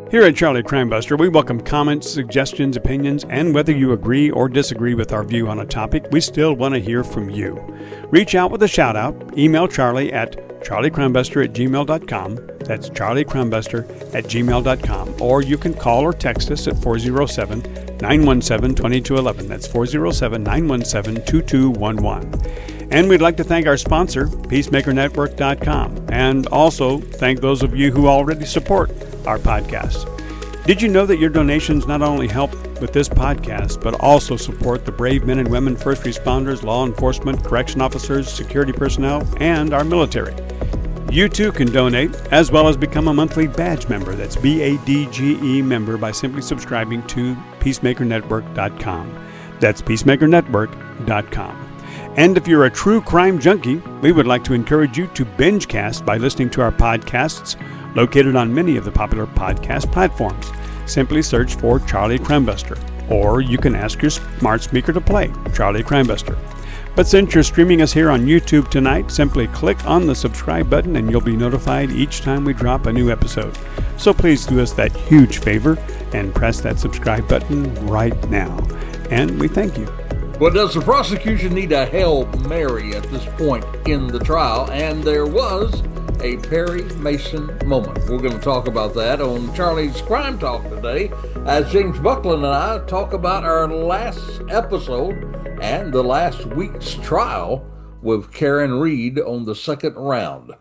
Here at Charlie Crimebuster, we welcome comments, suggestions, opinions, and whether you agree or disagree with our view on a topic, we still want to hear from you. Reach out with a shout-out. Email Charlie at charliecrimebuster@gmail.com. That's charliecrimebuster@gmail.com. Or you can call or text us at 407-917-2211. That's 407-917-2211. And we'd like to thank our sponsor, PeacemakerNetwork.com, and also thank those of you who already support our podcast. Did you know that your donations not only help with this podcast, but also support the brave men and women, first responders, law enforcement, correction officers, security personnel, and our military? You too can donate, as well as become a monthly badge member. That's BADGE member by simply subscribing to PeacemakerNetwork.com. That's PeacemakerNetwork.com. And if you're a true crime junkie, we would like to encourage you to binge-cast by listening to our podcasts located on many of the popular podcast platforms. Simply search for Charlie Crimebuster, or you can ask your smart speaker to play Charlie Crimebuster. But since you're streaming us here on YouTube tonight, simply click on the subscribe button and you'll be notified each time we drop a new episode. So please do us that huge favor and press that subscribe button right now. And we thank you. Well, does the prosecution need a Hail Mary at this point in the trial? And there was a Perry Mason moment. We're going to talk about that on Charlie's Crime Talk today, as James Buckland and I talk about our last episode and the last week's trial with Karen Reed on the second round.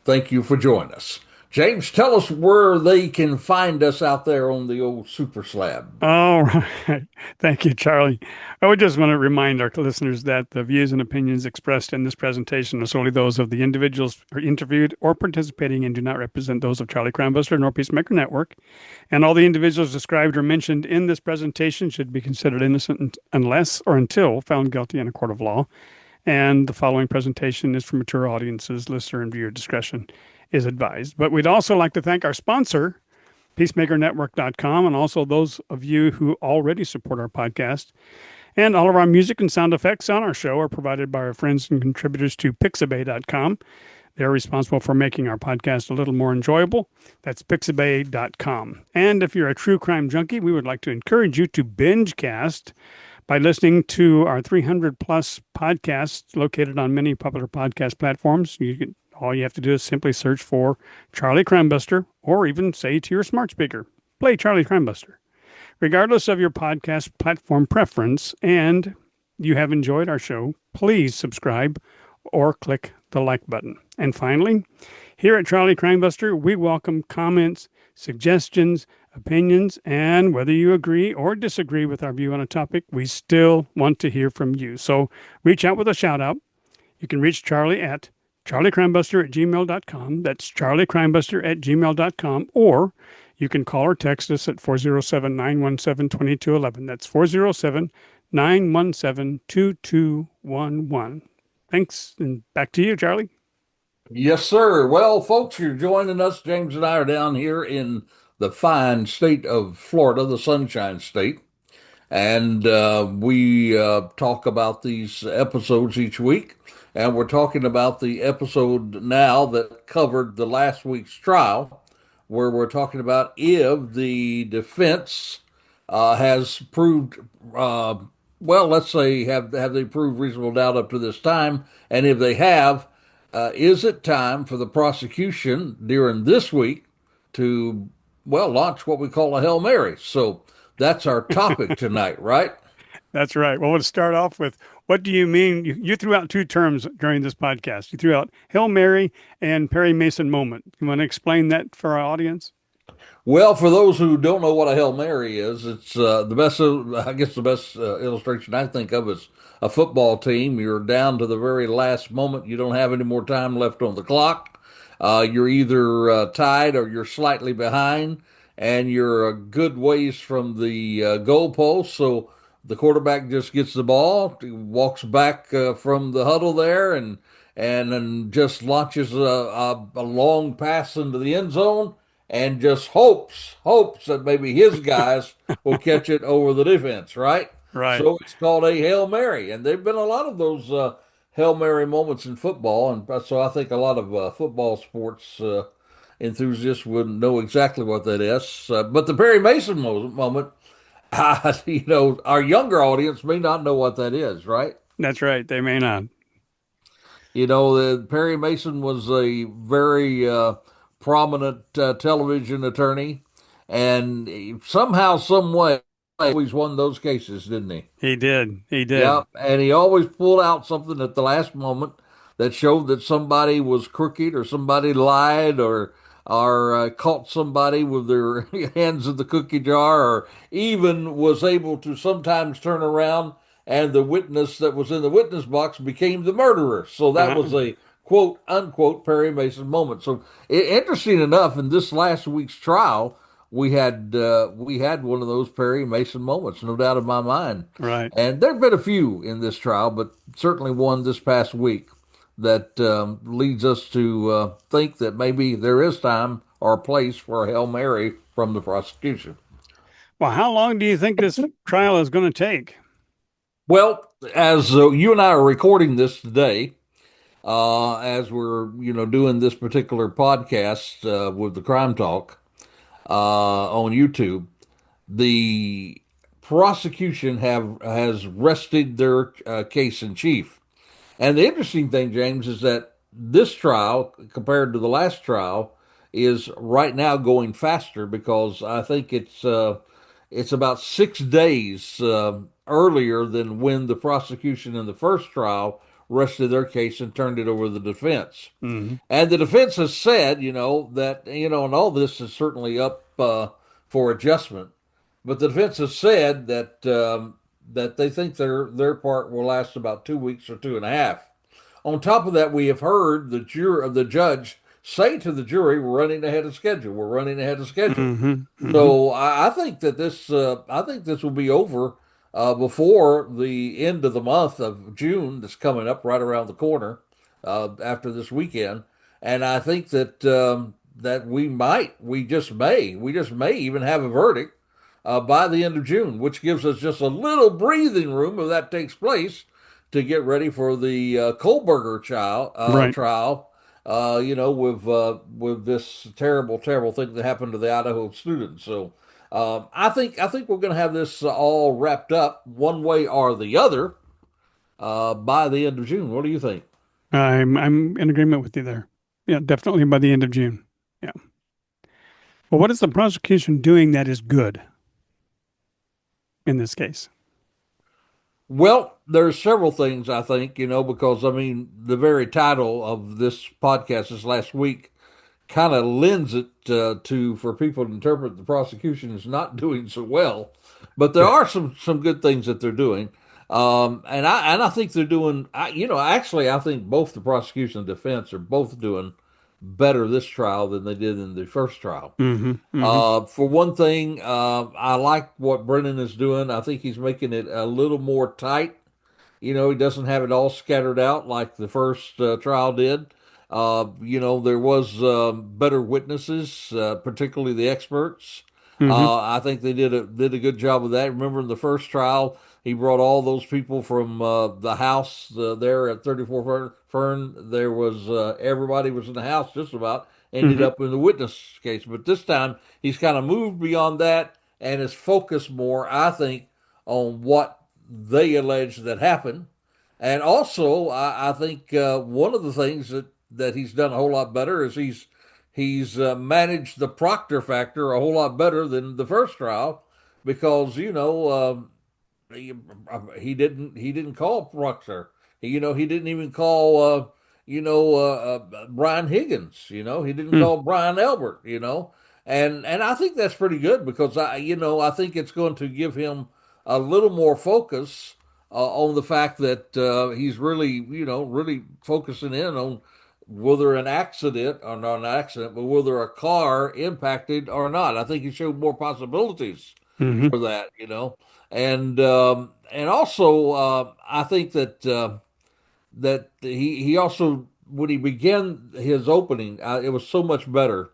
Thank you for joining us. James, tell us where they can find us out there on the old super slab. All right. Thank you, Charlie. I would just want to remind our listeners that the views and opinions expressed in this presentation are solely those of the individuals who are interviewed or participating and do not represent those of Charlie Crimebuster nor Peacemaker Network. And all the individuals described or mentioned in this presentation should be considered innocent unless or until found guilty in a court of law. And the following presentation is for mature audiences. Listener and viewer discretion is advised. But we'd also like to thank our sponsor, PeacemakerNetwork.com, and also those of you who already support our podcast. And all of our music and sound effects on our show are provided by our friends and contributors to Pixabay.com. They're responsible for making our podcast a little more enjoyable. That's Pixabay.com. And if you're a true crime junkie, we would like to encourage you to binge-cast by listening to our 300-plus podcasts located on many popular podcast platforms. All you have to do is simply search for Charlie Crimebuster, or even say to your smart speaker, play Charlie Crimebuster. Regardless of your podcast platform preference, and you have enjoyed our show, please subscribe or click the like button. And finally, here at Charlie Crimebuster, we welcome comments, suggestions, opinions, and whether you agree or disagree with our view on a topic, we still want to hear from you. So reach out with a shout out. You can reach Charlie at charliecrimebuster@gmail.com. That's charliecrimebuster@gmail.com. Or you can call or text us at 407-917-2211. That's 407-917-2211. Thanks, and back to you, Charlie. Yes, sir. Well, folks, you're joining us. James and I are down here in the fine state of Florida, the Sunshine State. And we talk about these episodes each week. And we're talking about the episode now that covered the last week's trial, where we're talking about if the defense has proved, well, let's say, have they proved reasonable doubt up to this time? And if they have, is it time for the prosecution during this week to, well, launch what we call a Hail Mary? So that's our topic tonight, right? That's right. Well, let's start off with, what do you mean? You threw out two terms during this podcast. You threw out Hail Mary and Perry Mason moment. You want to explain that for our audience? Well, for those who don't know what a Hail Mary is, it's the best, I guess the best illustration I think of is a football team. You're down to the very last moment. You don't have any more time left on the clock. You're either tied or you're slightly behind, and you're a good ways from the goalpost. So the quarterback just gets the ball, walks back from the huddle there, and then just launches a long pass into the end zone, and just hopes that maybe his guys will catch it over the defense, right? Right. So it's called a Hail Mary, and there've been a lot of those Hail Mary moments in football, and so I think a lot of football sports enthusiasts would know exactly what that is. But the Perry Mason moment, our younger audience may not know what that is, right? That's right. They may not. The Perry Mason was a very prominent television attorney, and somehow, some way, he always won those cases, didn't he? He did. He Yeah, did. and he always pulled out something at the last moment that showed that somebody was crooked or somebody lied or caught somebody with their hands in the cookie jar, or even was able to sometimes turn around and the witness that was in the witness box became the murderer. So that Uh, was a quote unquote Perry Mason moment. So interesting enough, in this last week's trial, we had one of those Perry Mason moments, no doubt in my mind. right. And there have been a few in this trial, but certainly one this past week that leads us to think that maybe there is time or place for a Hail Mary from the prosecution. Well, how long do you think this trial is going to take? Well, as you and I are recording this today, as we're doing this particular podcast with the Crime Talk on YouTube, the prosecution has rested their case in chief. And the interesting thing, James, is that this trial, compared to the last trial, is right now going faster because I think it's about 6 days earlier than when the prosecution in the first trial rested their case and turned it over to the defense. Hmm. And the defense has said, that and all this is certainly up for adjustment. But the defense has said that they think their part will last about 2 weeks or two and a half. On top of that, we have heard the judge say to the jury, "We're running ahead of schedule. We're running ahead of schedule." Hmm. Hmm. So I think that I think this will be over before the end of the month of June that's coming up right around the corner after this weekend. And I think that we just may even have a verdict by the end of June, which gives us just a little breathing room if that takes place to get ready for the Kohlberger Right. trial. With this terrible, terrible thing that happened to the Idaho students. So I think we're going to have this all wrapped up one way or the other by the end of June. What do you think? I'm in agreement with you there. Yeah, definitely by the end of June. Yeah. Well, what is the prosecution doing that is good in this case? Well, there's several things I think, because I mean, the very title of this podcast this last week kind of lends it to for people to interpret the prosecution is not doing so well. But there are some good things that they're doing, and I think they're doing. Actually, I think both the prosecution and defense are both doing better this trial than they did in the first trial. Hmm. Hmm. For one thing, I like what Brennan is doing. I think he's making it a little more tight. He doesn't have it all scattered out like the first trial did. There was better witnesses, particularly the experts. Hmm. I think they did a good job of that. Remember in the first trial, he brought all those people from the house there at 34 Fern. There was everybody was in the house just about. Ended Hmm. up in the witness case, but this time he's kind of moved beyond that and is focused more, I think, on what they allege that happened. And also, I think one of the things that he's done a whole lot better is he's managed the Proctor factor a whole lot better than the first trial because he didn't call Proctor. He didn't even call Brian Higgins. He didn't Hmm. call Brian Elbert. And I think that's pretty good because I think it's going to give him a little more focus on the fact that he's really focusing in on whether an accident or not an accident, but whether a car impacted or not. I think he showed more possibilities Hmm. for that. And also I think that he also when he began his opening, it was so much better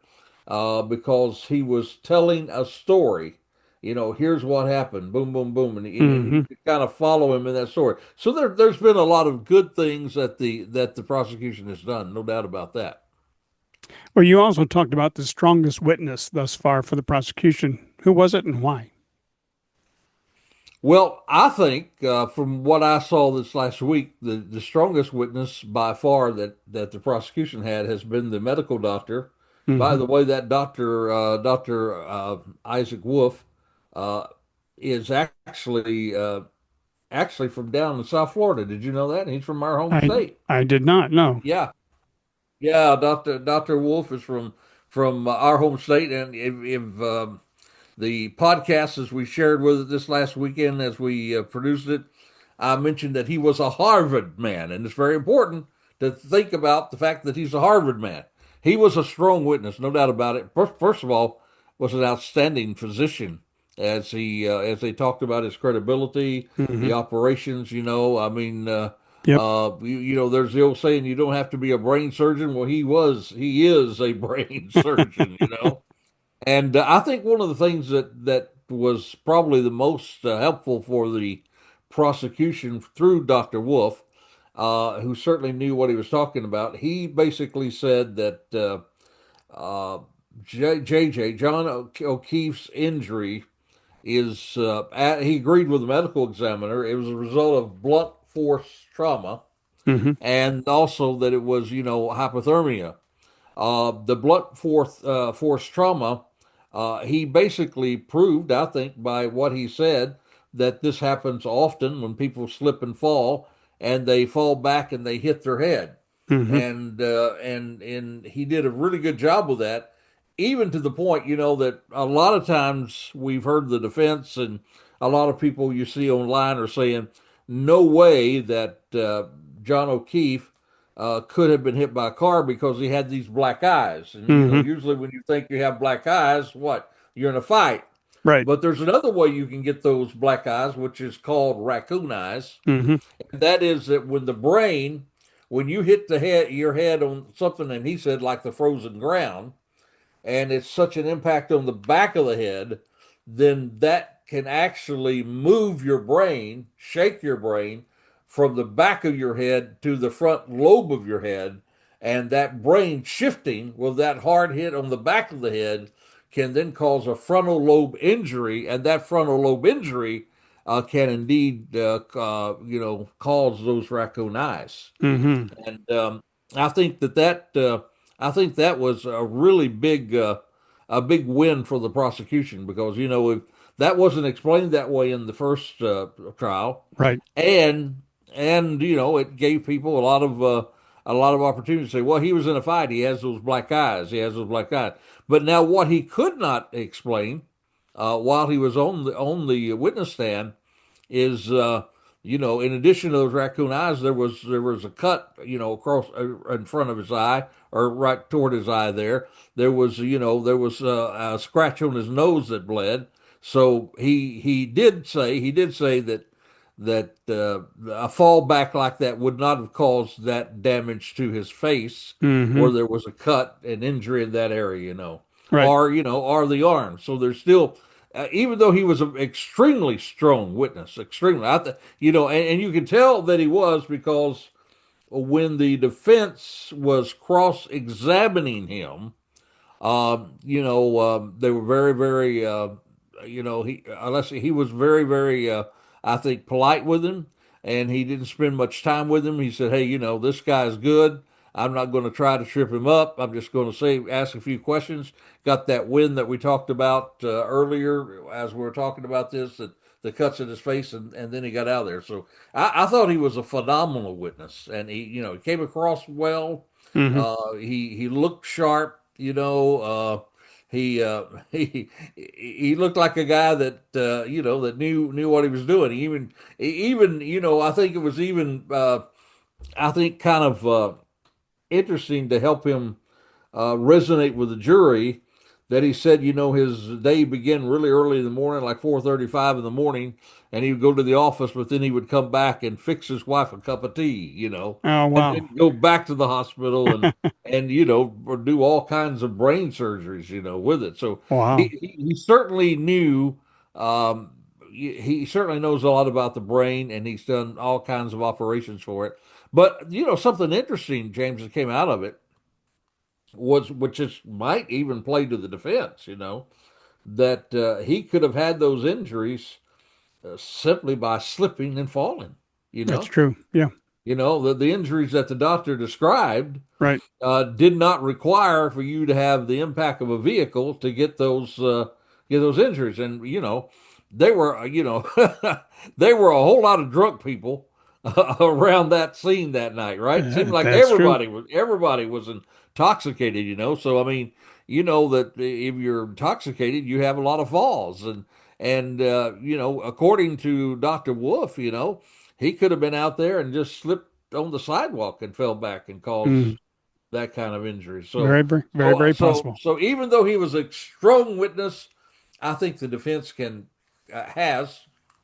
because he was telling a story. Here's what happened, boom, boom, boom, and you Hmm. could kind of follow him in that story. So there's been a lot of good things that the prosecution has done, no doubt about that. Well, you also talked about the strongest witness thus far for the prosecution. Who was it and why? Well, I think from what I saw this last week, the strongest witness by far that the prosecution had has been the medical doctor. By Hmm. the way, that Doctor Isaac Wolf, uh, is actually from down in South Florida. Did you know that? He's from our home I state. I did not know. Yeah, yeah. Doctor Wolf is from our home state, and if the podcast as we shared with it this last weekend as we produced it, I mentioned that he was a Harvard man, and it's very important to think about the fact that he's a Harvard man. He was a strong witness, no doubt about it. First of all, was an outstanding physician as they talked about his credibility, Hmm. the operations. I mean, Yep. there's the old saying, you don't have to be a brain surgeon. Well, he is a brain surgeon. And I think one of the things that was probably the most helpful for the prosecution through Dr. Wolf, who certainly knew what he was talking about, he basically said that John O'Keefe's injury he agreed with the medical examiner. It was a result of blunt force trauma, Hmm. and also that it was, hypothermia. The force trauma, he basically proved, I think, by what he said, that this happens often when people slip and fall, and they fall back and they hit their head. Hmm. And he did a really good job with that, even to the point, that a lot of times we've heard the defense and a lot of people you see online are saying, no way that John O'Keefe could have been hit by a car because he had these black eyes. And Hmm. usually when you think you have black eyes, what? You're in a fight. Right. But there's another way you can get those black eyes, which is called raccoon eyes. Hmm. And that is that when you hit your head on something, and he said like the frozen ground, and it's such an impact on the back of the head, then that can actually move your brain, shake your brain from the back of your head to the front lobe of your head. And that brain shifting with that hard hit on the back of the head can then cause a frontal lobe injury. And that frontal lobe injury can indeed, cause those raccoon eyes. Hmm. And I think I think that was a big win for the prosecution because if that wasn't explained that way in the first trial, Right. and it gave people a lot of opportunity to say, well, he was in a fight, he has those black eyes, he has those black eyes. But now what he could not explain while he was on the witness stand is in addition to those raccoon eyes, there was a cut, across in front of his eye or right toward his eye there. There was a scratch on his nose that bled. So he did say that a fall back like that would not have caused that damage to his face Hmm. where there was a cut, an injury in that area, Right. or the arm. So there's still, even though he was an extremely strong witness, extremely, and you can tell that he was because when the defense was cross-examining him, they were very, very, he was very, very, I think, polite with him, and he didn't spend much time with him. He said, "Hey, this guy's good. I'm not going to try to trip him up. I'm just going to ask a few questions." Got that win that we talked about earlier as we were talking about this, that the cuts in his face, and then he got out of there. So I thought he was a phenomenal witness, and he came across well. Hmm. He looked sharp. He uh, he he looked like a guy that that knew what he was doing. He even I think it was even I think kind of interesting to help him resonate with the jury that he said, his day began really early in the morning, like 4:35 in the morning, and he would go to the office, but then he would come back and fix his wife a cup of tea, Oh, and wow. then go back to the hospital and or do all kinds of brain surgeries, with it. So Wow. he certainly knew. Um, he certainly knows a lot about the brain, and he's done all kinds of operations for it. But something interesting, James, that came out of it which is might even play to the defense, that he could have had those injuries simply by slipping and falling. You That's know, true. Yeah. the injuries that the doctor described Right. did not require for you to have the impact of a vehicle to get those injuries. And they were they were a whole lot of drunk people around that scene that night, right? Seemed like That's true. everybody was intoxicated, So I mean, that if you're intoxicated, you have a lot of falls, and according to Dr. Wolf, he could have been out there and just slipped on the sidewalk and fell back and Mm. caused that kind of injury. Very, So, very, very, so, very so, possible. so even though he was a strong witness, I think the defense has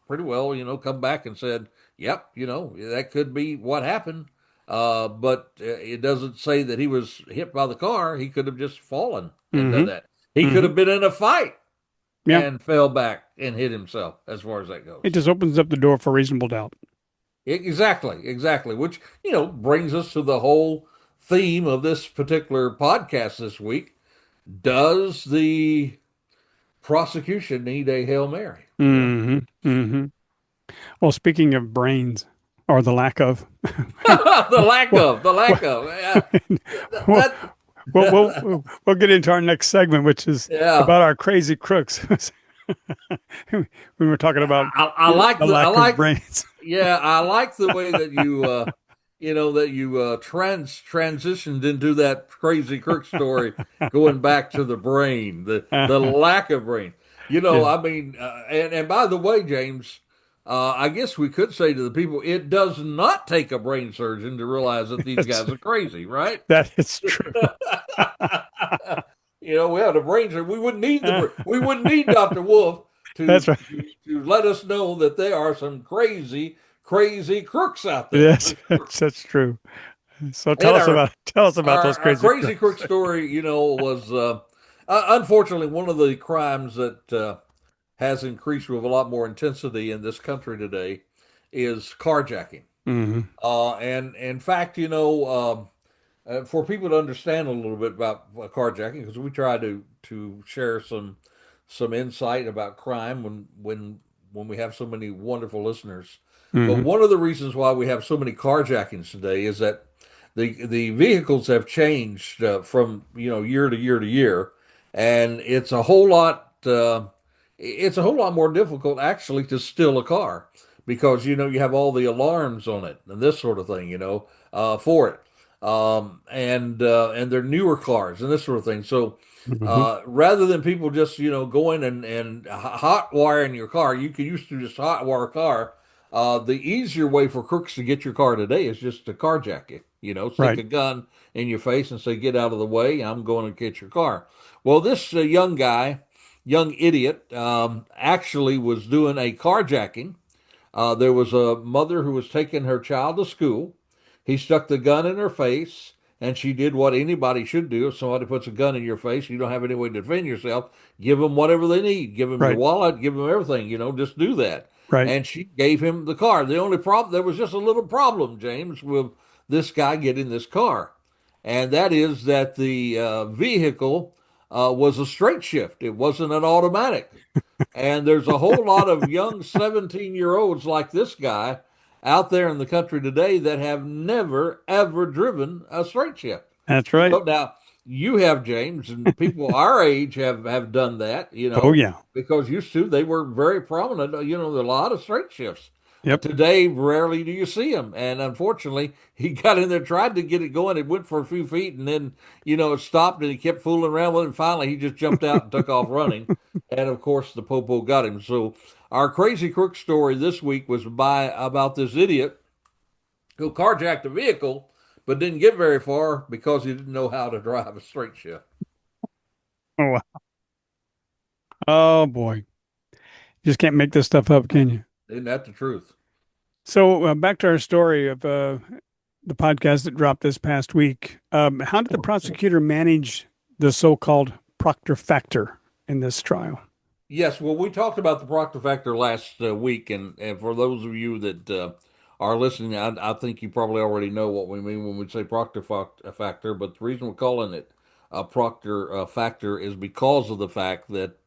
pretty well, come back and said, "Yep, that could be what happened." But it doesn't say that he was hit by the car. He could have just fallen and done Hmm. that. He could Hmm. have been in a fight Yeah. and fell back and hit himself. As far as that It goes. just opens up the door for reasonable doubt. Exactly, exactly. Which, brings us to the whole theme of this particular podcast this week. Does the prosecution need a Hail Mary? Hmm. Hmm. Well, speaking of brains or the lack of, The lack well, of, the well, lack of. Yeah, well, that, we'll get into our next segment, which is yeah. about our crazy crooks. We were talking about I like the I lack of like, brains. yeah, I like the way that you transitioned into that crazy crook story, going back to the brain, the lack of brain. Yeah, I mean, and by the way, James, I guess we could say to the people, it does not take a brain surgeon to realize that these that's guys are crazy, right? that is true. We have the brain surgeon. We wouldn't need Dr. Wolf That's to, right. to let us know that there are some crazy, crazy crooks out there Yes, for sure. that's true. So And tell us about those our crazy crazy crooks. crook story, was unfortunately one of the crimes that has increased with a lot more intensity in this country today is carjacking. Hmm. And in fact, for people to understand a little bit about carjacking, because we try to share some insight about crime when we have so many wonderful listeners. But Hmm. one of the reasons why we have so many carjackings today is that the vehicles have changed from year to year to year, and it's a whole lot more difficult actually to steal a car because you have all the alarms on it and this sort of thing for it and they're newer cars and this sort of thing. So Hmm. rather than people just going and hot wiring your car, you can used to just hot wire a car. The easier way for crooks to get your car today is just to carjack it. Stick Right. a gun in your face and say, "Get out of the way! I'm going to get your car." Well, this young idiot, actually was doing a carjacking. There was a mother who was taking her child to school. He stuck the gun in her face, and she did what anybody should do. If somebody puts a gun in your face, you don't have any way to defend yourself. Give them whatever they need. Give them your Right. wallet. Give them everything. Just do that. Right. And she gave him the car. The only problem, there was just a little problem, James, with this guy getting this car, and that is that the vehicle was a straight shift. It wasn't an automatic. And there's a whole lot of young 17-year-olds like this guy out there in the country today that have never, ever driven a straight shift. That's right. Now you have, James, and people our age have done that, Oh yeah. because used to they were very prominent. There are a lot of straight shifts. Yep. Today, rarely do you see them, and unfortunately, he got in there, tried to get it going. It went for a few feet, and then it stopped, and he kept fooling around with it. And finally, he just jumped out and took off running. And of course, the popo got him. So, our crazy crook story this week was about this idiot who carjacked a vehicle, but didn't get very far because he didn't know how to drive a straight shift. Oh, wow. Oh boy. You just can't make this stuff up, can you? Isn't that the truth? So back to our story of the podcast that dropped this past week. How did the prosecutor manage the so-called Proctor factor in this trial? Yes, well, we talked about the Proctor factor last week, and for those of you that are listening, I think you probably already know what we mean when we say factor. But the reason we're calling it Proctor factor is because of the fact that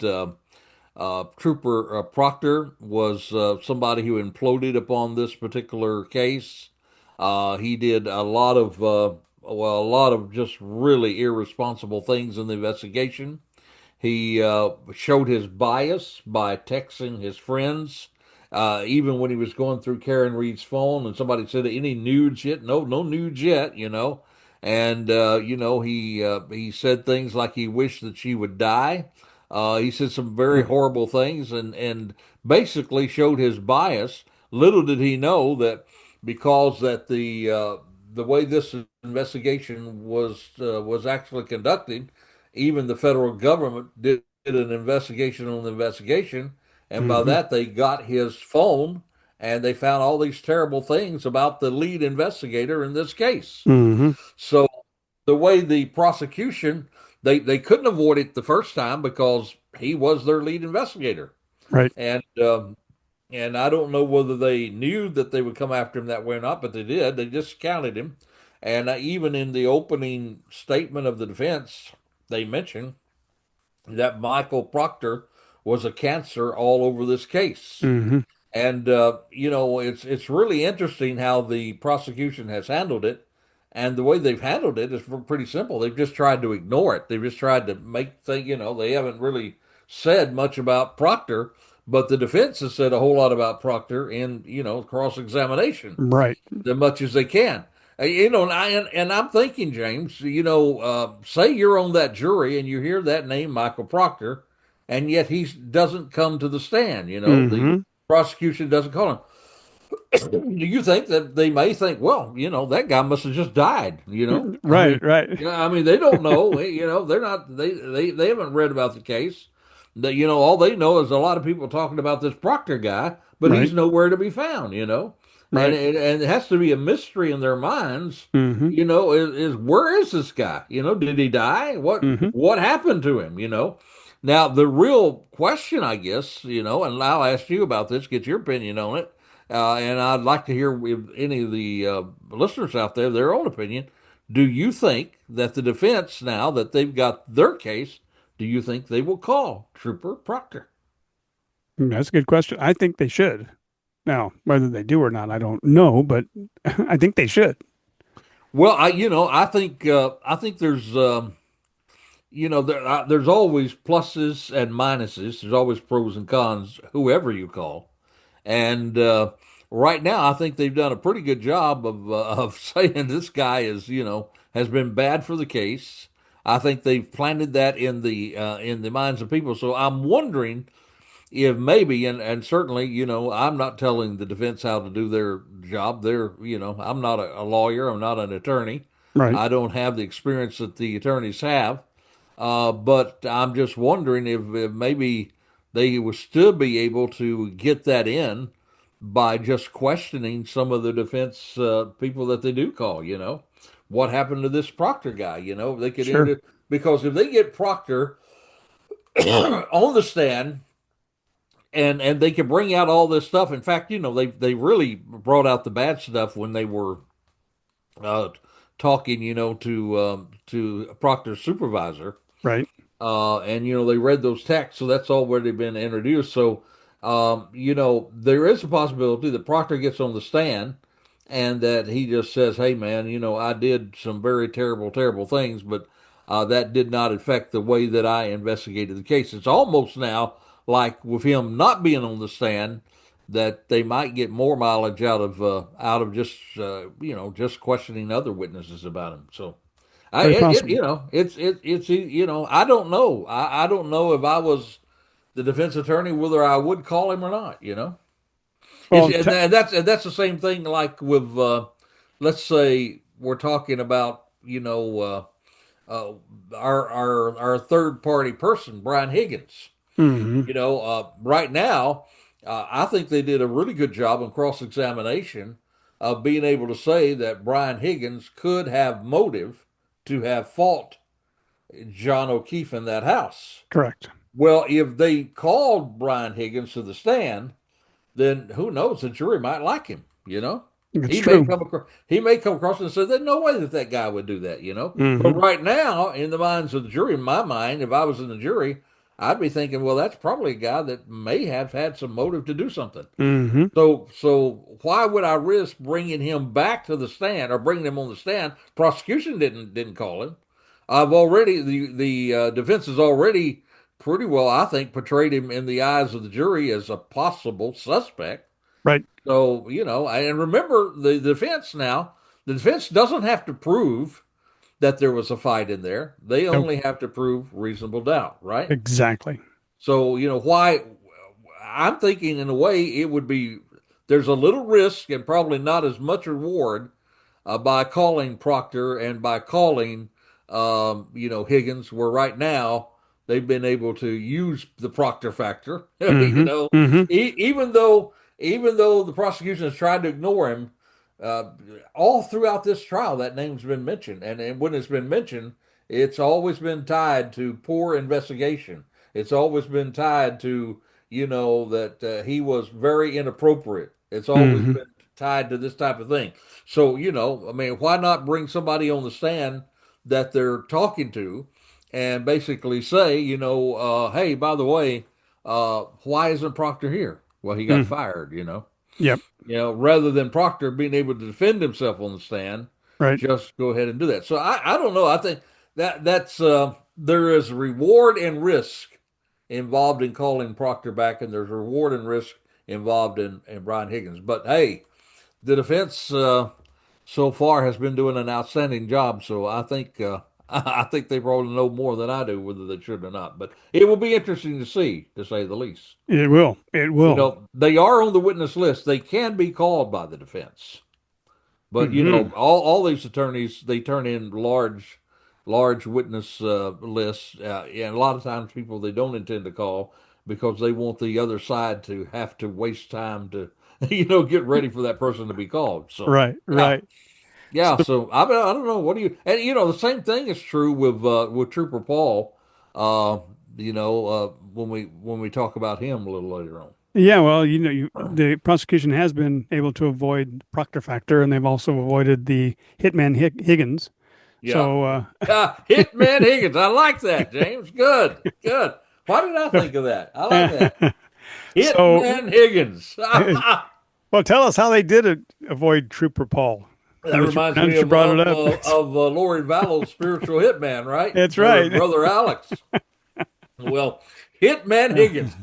Trooper Proctor was somebody who imploded upon this particular case. He did a lot of just really irresponsible things in the investigation. He showed his bias by texting his friends, even when he was going through Karen Reed's phone, and somebody said, "Any nudes yet?" No, no nudes yet. And he said things like he wished that she would die. He said some very Mm. horrible things, and basically showed his bias. Little did he know that because that the way this investigation was actually conducted, even the federal government did an investigation on the investigation, and by Hmm. that they got his phone and they found all these terrible things about the lead investigator in this case. Hmm. So the way the prosecution they couldn't avoid it the first time because he was their lead investigator, Right. and I don't know whether they knew that they would come after him that way or not, but they did. They just counted him, and even in the opening statement of the defense, they mentioned that Michael Proctor was a cancer all over this case. Hmm. And it's really interesting how the prosecution has handled it, and the way they've handled it is pretty simple. They've just tried to ignore it. They've just tried to make things. They haven't really said much about Proctor, but the defense has said a whole lot about Proctor in cross examination Right. as much as they can. And I'm thinking, James, say you're on that jury and you hear that name, Michael Proctor, and yet he doesn't come to the stand. The Hmm. prosecution doesn't call him. Do you think that they may think, well, that guy must have just died? I Right. mean, Right. yeah, I mean, they don't know. They're not. They haven't read about the case. All they know is a lot of people talking about this Proctor guy, but Right. he's nowhere to be found. And Right. it has to be a mystery in their minds. Hmm. Is where is this guy? Did he die? What Hmm. what happened to him? Now the real question, I guess, and I'll ask you about this, get your opinion on it. And I'd like to hear if any of the listeners out there their own opinion. Do you think that the defense, now that they've got their case, do you think they will call Trooper Proctor? That's a good question. I think they should. Now, whether they do or not, I don't know, but I think they should. Well, I think there's there's always pluses and minuses. There's always pros and cons, whoever you call. And right now, I think they've done a pretty good job of saying this guy has been bad for the case. I think they've planted that in the minds of people. So I'm wondering if maybe, and certainly, I'm not telling the defense how to do their job. I'm not a lawyer. I'm not an attorney. Right. I don't have the experience that the attorneys have. But I'm just wondering if maybe they would still be able to get that in by just questioning some of the defense people that they do call. What happened to this Proctor guy? They could end Sure. it because if they get Proctor on the stand and they can bring out all this stuff. In fact, they really brought out the bad stuff when they were uh, talking, to Proctor's supervisor, Right. and they read those texts, so that's already been introduced. So, there is a possibility that Proctor gets on the stand and that he just says, "Hey, man, I did some very terrible, terrible things, but that did not affect the way that I investigated the case." It's almost now like with him not being on the stand that they might get more mileage out of just just questioning other witnesses about him. So. I Very it, possible. it's I don't know. I don't know if I was the defense attorney whether I would call him or not. It's Well, and that's the same thing like with let's say we're talking about uh, our third party person Brian Higgins. hmm Right now, I think they did a really good job in cross examination of being able to say that Brian Higgins could have motive to have fought John O'Keefe in that house. correct. Well, if they called Brian Higgins to the stand, then who knows? The jury might like him. It's true. He may come across and say, "There's no way that that guy would do that," you know. But Hmm. right now, in the minds of the jury, in my mind, if I was in the jury, I'd be thinking, "Well, that's probably a guy that may have had some motive to do something." Hmm. So why would I risk bringing him back to the stand or bringing him on the stand? Prosecution didn't call him. I've already the defense has already pretty well, I think, portrayed him in the eyes of the jury as a possible suspect. Right. So, and remember the defense now, the defense doesn't have to prove that there was a fight in there. They Nope. only have to prove reasonable doubt, right? Exactly. So, why I'm thinking in a way it would be there's a little risk and probably not as much reward by calling Proctor and by calling, Higgins, where right now they've been able to use the Proctor factor. Hmm. Hmm. Even though the prosecution has tried to ignore him, uh, all throughout this trial that name's been mentioned, and when it's been mentioned, it's always been tied to poor investigation. It's always been tied to that he was very inappropriate. It's always Hmm. been tied to this type of thing. So, I mean, why not bring somebody on the stand that they're talking to and basically say, hey, by the way, why isn't Proctor here? Well, he got Hmm. fired, Yep. rather than Proctor being able to defend himself on the stand, Right. just go ahead and do that. So I don't know. I think that's there is reward and risk involved in calling Proctor back, and there's reward and risk involved in Brian Higgins. But hey, the defense so far has been doing an outstanding job. So I think I think they probably know more than I do, whether they should or not. But it will be interesting to see, to say the least. It will. It will. They are on the witness list. They can be called by the defense, but Hmm. all these attorneys they turn in large witness lists, and a lot of times people they don't intend to call because they want the other side to have to waste time to get ready for that person to be called. So Right. yeah, Right. So yeah. So I don't know. What do you and the same thing is true with Trooper Paul. When we talk about him a little later on. yeah, well, the prosecution has been able to avoid Proctor factor, and they've also avoided the hitman Higgins. Yeah. So, Hitman Higgins. I like that, James. Good. Good. Why did I think of that? I like that. so, Hitman Higgins. well, tell us how they did avoid Trooper Paul. That reminds Now me that you of brought it of up, uh, of uh, Lori Vallow's spiritual hitman, right? that's Her right. brother Alex. Well, Hitman Higgins.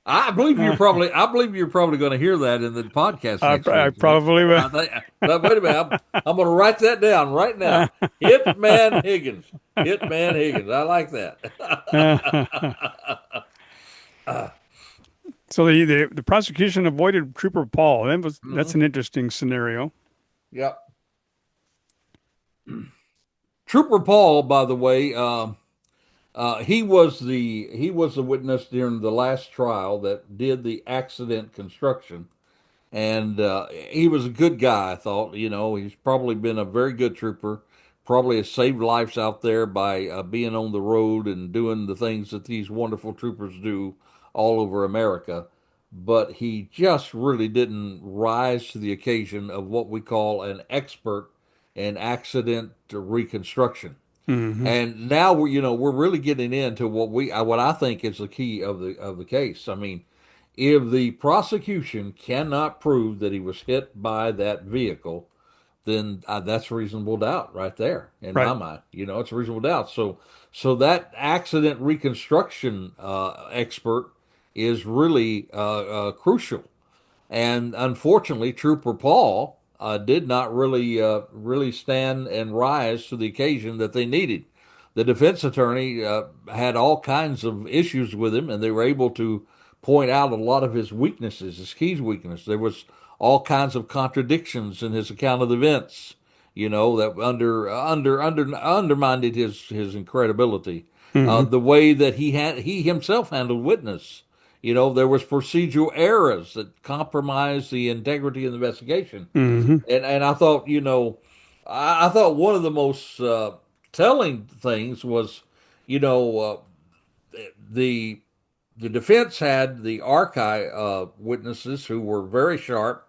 I believe you're probably going to hear that in the podcast next I week, James. probably will. I think. Now, wait a minute. I'm going to write that down right now. Hitman Higgins. Hitman Higgins. I like that. So the prosecution avoided Trooper Paul. That's Mhm. an interesting scenario. Yep. Trooper Paul, by the way, he was the witness during the last trial that did the accident construction. And he was a good guy, I thought. He's probably been a very good trooper, probably has saved lives out there by being on the road and doing the things that these wonderful troopers do all over America. But he just really didn't rise to the occasion of what we call an expert in accident reconstruction. Hmm. And now we're really getting into what I think is the key of the case. I mean, if the prosecution cannot prove that he was hit by that vehicle, then that's reasonable doubt right there in my Right. mind. It's reasonable doubt. So that accident reconstruction expert is really crucial. And unfortunately, Trooper Paul did not really stand and rise to the occasion that they needed. The defense attorney had all kinds of issues with him, and they were able to point out a lot of his weaknesses, his key weakness. There was all kinds of contradictions in his account of the events, that undermined his incredibility. Hmm. The way that he himself handled witness. There was procedural errors that compromised the integrity of the investigation. Hmm. And I thought, I thought one of the most telling things was, you know, the the defense had the archive witnesses who were very sharp,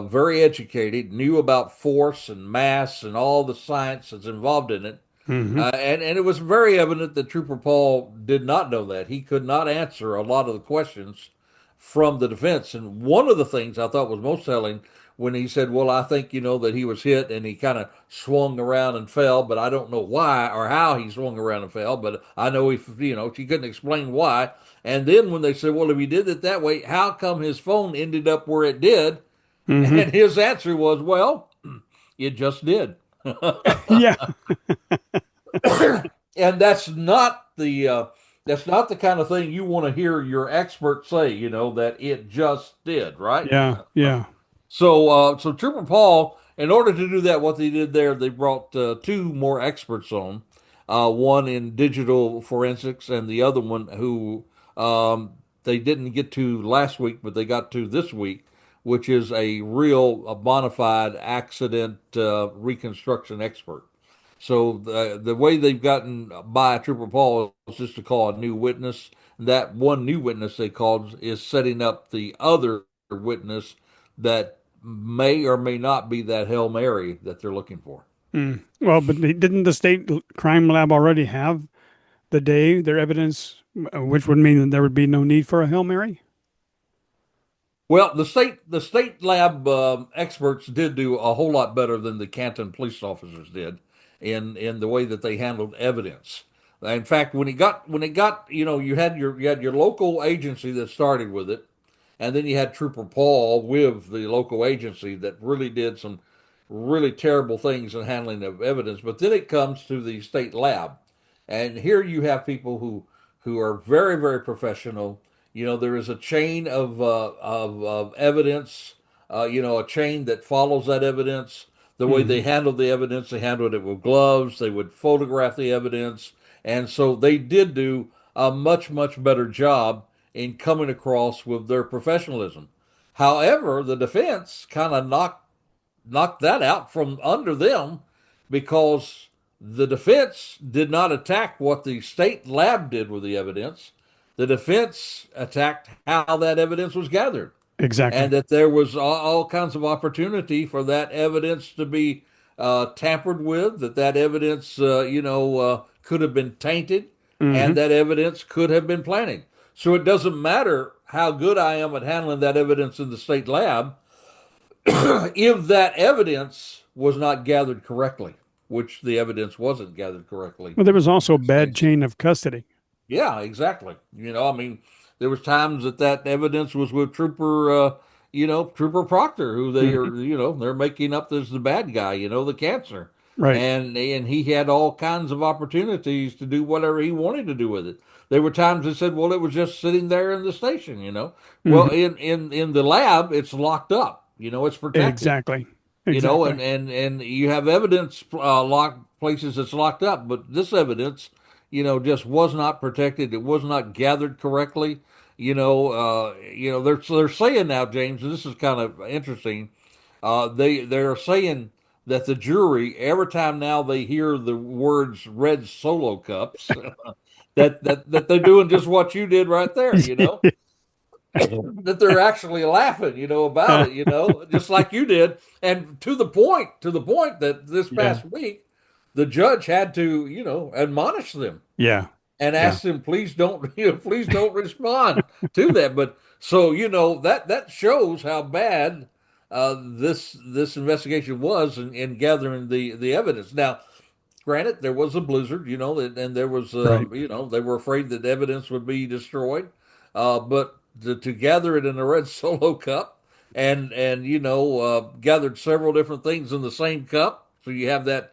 very educated, knew about force and mass and all the science that's involved in it. Hmm. And it was very evident that Trooper Paul did not know that. He could not answer a lot of the questions from the defense. And one of the things I thought was most telling when he said, "Well, I think, that he was hit and he kind of swung around and fell, but I don't know why or how he swung around and fell, but I know she couldn't explain why." And then when they said, "Well, if he did it that way, how come his phone ended up where it did?" Hmm. And his answer was, "Well, it just did." Yeah. And that's not the kind of thing you want to hear your expert say, that it just did, right? Yeah. Yeah. So Trooper Paul, in order to do that, what they did there, they brought two more experts on, one in digital forensics and the other one who they didn't get to last week, but they got to this week, which is a bona fide accident reconstruction expert. So the way they've gotten by Trooper Paul is just to call a new witness. That one new witness they called is setting up the other witness that may or may not be that Hail Mary that they're looking for. Mm. Well, but didn't the state crime lab already have their evidence, which would mean that there would be no need for a Hail Mary? Well, the state lab experts did do a whole lot better than the Canton police officers did in the way that they handled evidence. In fact, when it got you had your local agency that started with it, and then you had Trooper Paul with the local agency that really did some really terrible things in handling of evidence. But then it comes to the state lab, and here you have people who are very very professional. There is a chain of evidence. A chain that follows that evidence. The way they Hmm. handled the evidence, they handled it with gloves. They would photograph the evidence, and so they did do a much much better job in coming across with their professionalism. However, the defense kind of knocked that out from under them because the defense did not attack what the state lab did with the evidence. The defense attacked how that evidence was gathered and Exactly. that there was all kinds of opportunity for that evidence to be tampered with, that evidence, could have been tainted, and Hmm. that evidence could have been planted. So it doesn't matter how good I am at handling that evidence in the state lab if that evidence was not gathered correctly, which the evidence wasn't gathered correctly Well, there was in also this bad case. chain of custody. Yeah, exactly. I mean, there was times that evidence was with Trooper Proctor, who they Hmm. are, they're making up as the bad guy, the cancer, Right. and he had all kinds of opportunities to do whatever he wanted to do with it. There were times they said, well, it was just sitting there in the station. Well, Hmm. in the lab, it's locked up, it's protected Exactly. and Exactly. you have evidence locked places that's locked up, but this evidence, just was not protected. It was not gathered correctly. They're saying now, James, and this is kind of interesting. They're saying that the jury, every time now they hear the words "red Solo cups," that they're doing just what you did right there. That they're actually laughing, about it, just like you did, and to the point that this Yeah. past week, the judge had to, admonish them Yeah. and Yeah. ask them, please don't, please don't respond to that. But so that shows how bad this investigation was in gathering the evidence. Now, granted, there was a blizzard, and there was, Right. they were afraid that evidence would be destroyed. But to gather it in a red Solo cup and gathered several different things in the same cup, so you have that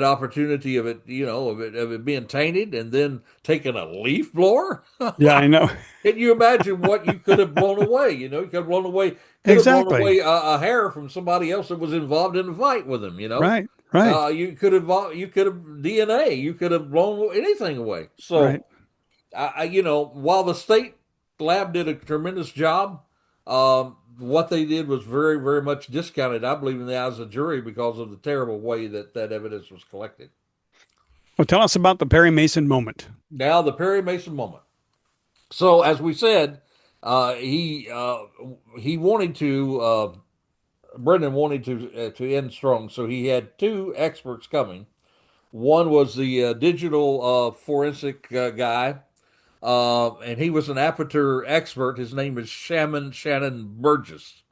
opportunity of it, of it being tainted, and then taking a leaf blower. Yeah, I know. Can you imagine what you could have blown away? You could have blown away, Exactly. a hair from somebody else that was involved in a fight with him. Right. Right. You could have DNA. You could have blown anything away. Right. So, while the state lab did a tremendous job, what they did was very, very much discounted, I believe, in the eyes of the jury because of the terrible way that evidence was collected. Well, tell us about the Perry Mason moment. Now, the Perry Mason moment. So, as we said, he wanted to Brendan wanted to end strong, so he had two experts coming. One was the digital forensic guy, and he was an aperture expert. His name is Shannon Burgess,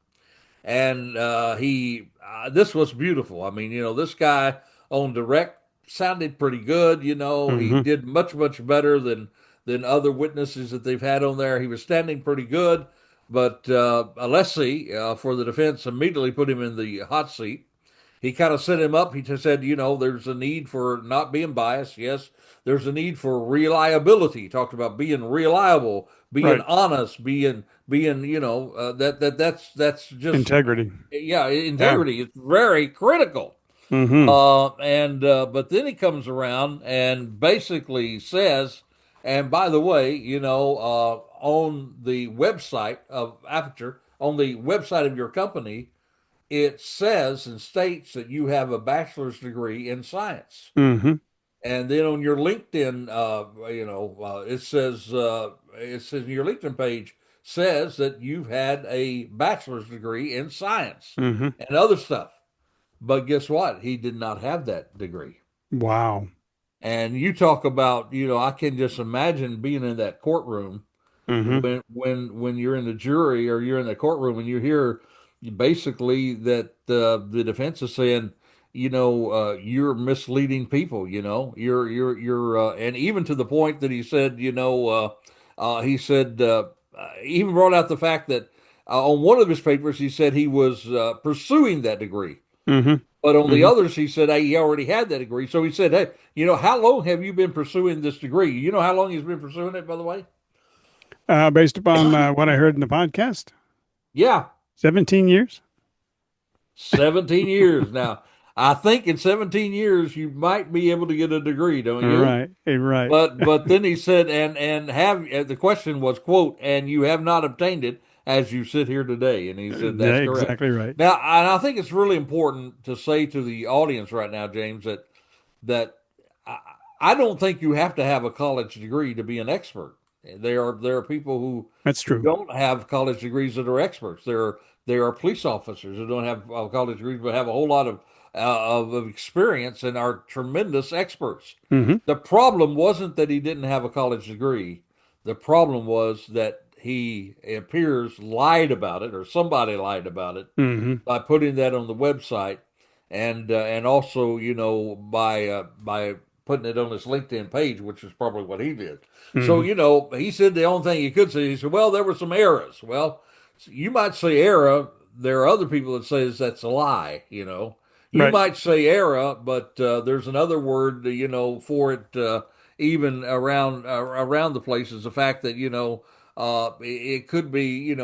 and he this was beautiful. I mean, this guy on direct sounded pretty good. He Mm-hmm. did much better than other witnesses that they've had on there. He was standing pretty good, but Alessi for the defense immediately put him in the hot seat. He kind of set him up. He just said, there's a need for not being biased. Yes, there's a need for reliability. He talked about being reliable, being Right. honest, being that's just Integrity. yeah, Yeah. integrity is very critical. Mm-hmm. And But then he comes around and basically says, and by the way, on the website of Aperture, on the website of your company, it says and states that you have a bachelor's degree in science. Mm-hmm. And then on your LinkedIn, it says your LinkedIn page says that you've had a bachelor's degree in science Mm-hmm. and other stuff. But guess what? He did not have that degree. Wow. And you talk about, I can just imagine being in that courtroom Mm-hmm. when you're in the jury or you're in the courtroom and you hear basically that the defense is saying, you're misleading people. You're and even to the point that he said, he even brought out the fact that on one of his papers he said he was pursuing that degree. Mm-hmm. But on the Mm-hmm. others, he said, hey, he already had that degree. So he said, hey, how long have you been pursuing this degree? You know how long he's been pursuing it, by the way? Based upon what I heard in the podcast, Yeah, 17 years. 17 years. Now, I think in 17 years you might be able to get a degree, don't you? Right. Right. But then he said, and have the question was, quote, and you have not obtained it as you sit here today. And he said Yeah, that's correct. exactly right. Now, and I think it's really important to say to the audience right now, James, that I, I don't think you have to have a college degree to be an expert. There are people That's who true. don't have college degrees that are experts. There are police officers who don't have college degrees but have a whole lot of experience and are tremendous experts. Mm-hmm. The problem wasn't that he didn't have a college degree. The problem was that he it appears lied about it, or somebody lied about it Mm-hmm. by putting that on the website, and also by putting it on his LinkedIn page, which is probably what he did. So Mm-hmm. he said the only thing he could say, he said, well, there were some errors. Well, you might say error. There are other people that says that's a lie. You Right. might say error, but there's another word for it. Even around the place is the fact that it could be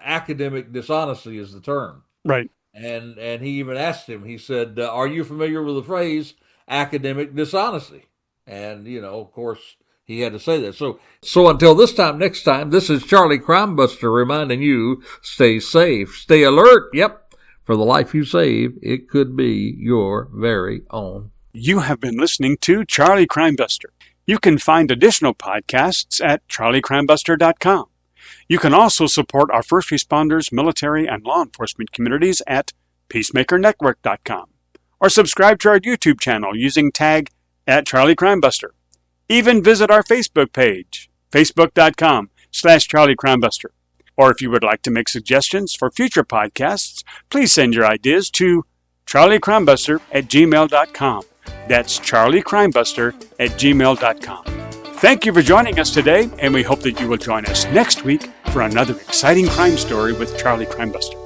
academic dishonesty is the term. Right. And he even asked him. He said, "Are you familiar with the phrase academic dishonesty?" And of course, he had to say that. So until this time, next time, this is Charlie Crimebuster reminding you: stay safe, stay alert. Yep, for the life you save, it could be your very own. You have been listening to Charlie Crimebuster. You can find additional podcasts at charliecrimebuster.com. You can also support our first responders, military, and law enforcement communities at peacemakernetwork.com, or subscribe to our YouTube channel using tag at Charlie Crimebuster. Even visit our Facebook page, facebook.com/Charlie Crimebuster. Or if you would like to make suggestions for future podcasts, please send your ideas to charliecrimebuster@gmail.com. That's charliecrimebuster@gmail.com. Thank you for joining us today, and we hope that you will join us next week for another exciting crime story with Charlie Crimebuster.